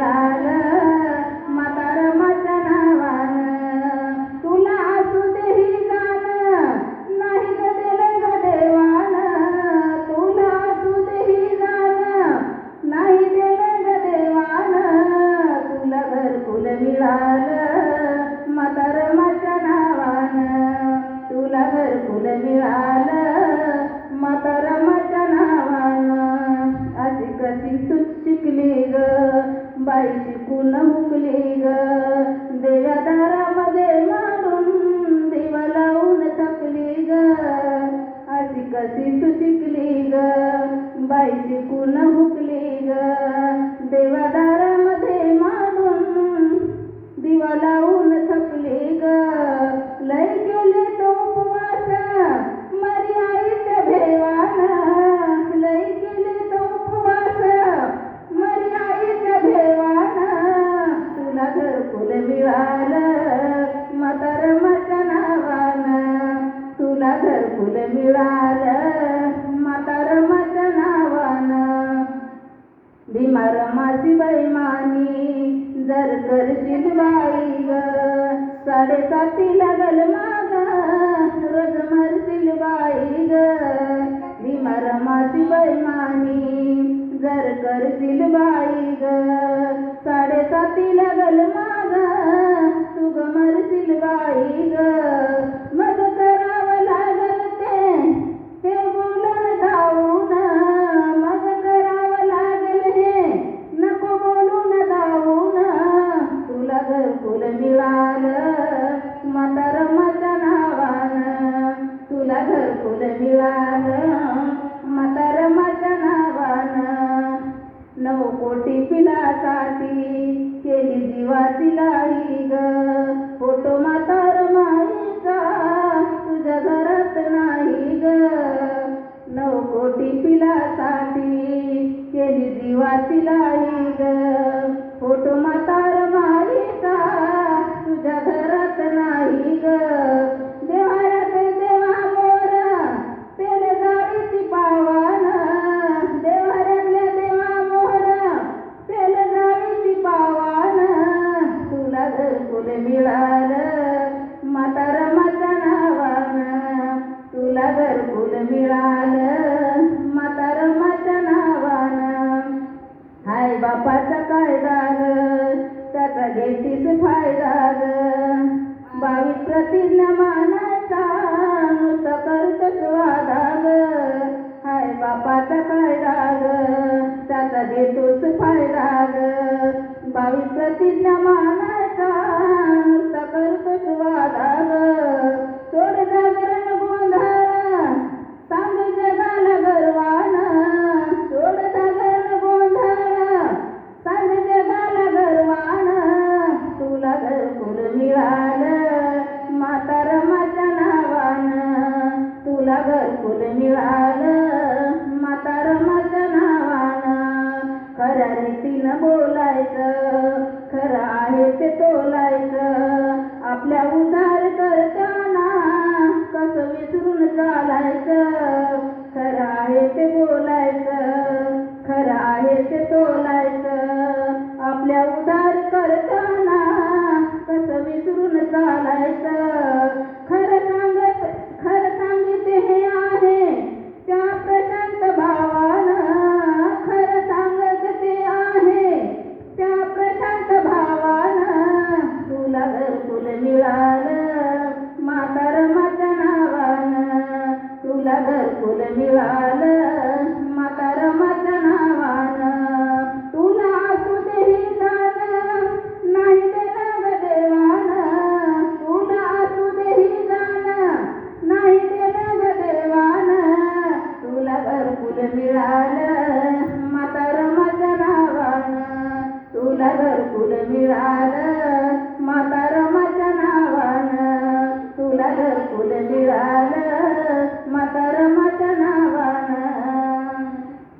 मिळालं म्हातारमाच्या नावानं. तुला असू दे ही जाण नाही ग दिलं ग देवानं. तुला असू दे ही जाण नाही दिलं ग देवानं. तुला घरकुल मिळालं म्हातारमाच्या नावानं. तुला घरकुल मिळालं म्हातारमाच्या नावानं. अशी कशी शिकली ग बाई शिकून हुकली ग. देव्या दारामध्ये मारून दिवा लावून थकली ग. अशी कशी तू शिकली ग बाई शिकून हुकली ग. देव्या दारामध्ये मारून दिवा लावून थकली ग. लय केले तो उपवास मरी आईच्या भेवानं. लय केले तो उपवास मरी आईच्या भेवानं. तुला घरकुल मिळालं म्हातारमाच्या नावानं. तुला घरकुल मिळालं म्हातारमाच्या नावानं. भीमार मासी बैमानी जर करशील बाई ग. 7:30 लागल माग रोज मरशील बाई ग. भीमार मासी बैमानी जर करशील बाई ग. 7:30 लागल माग तू ग मरशील बाई ग. मग करावं लागल ते बोलून धावून. मग करावं लागल हे नको बोलून धावून. तुला घरकुल मिळालं म्हातारमाच्या नावानं. तुला घरकुल मिळालं म्हातारमाच्या नावानं. 9 कोटी पिलासाठी केली जीवाची लाई ग. फोटो म्हातार माईचा तुझ्या घरात नाही ग. 9 कोटी पिलासाठी केली जीवाची लाई ग. फोटो म्हातार माईचा तुझ्या घरात नाही ग. देवाऱ्यात देवा मोर तेल जाळीची पावान. देवाऱ्यातल्या देवा मोर तेल जाळीची पावान. तुला घरकुल मिळालं म्हातारमाच्या नावानं. तुला घरकुल मिळालं म्हातारमाच्या नावानं. हाय बापाचा कायदा ग त्याचा घेतीस फायदा ग. 22 प्रतिज्ञा मानायचा नुसतं करतोस वादा ग. हाय बापाचा कायदा ग त्याचा घेतोस फायदा ग. 22 प्रतिज्ञा मानायचा नुसतं करतोस वादा ग. सोड जागरण गोंधळ सांग जगाला गर्वानं. सोड जागरण गोंधळ सांग जगाला गर्वानं. तुला घरकुल मिळालं म्हातारमाच्या नावानं. तुला घरकुल मिळालं म्हातारमाच्या नावानं. खऱ्या रीतीनं बोलायचं खरं आहे ते तोलायचं. आपल्या उद्धार करताना कसं विसरून चालायचं. खरं आहे ते बोलायचं खरं आहे ते तोलायचं. आपल्या उद्धार करताना कसं विसरून चालायचं. खरं सांगिते हे आहे त्या प्रशांत भावानं. खरं सांगत ते आहे त्या प्रशांत भावानं. तुला घरकुल मिळालं म्हातारमाच्या नावानं. तुला घरकुल मिळालं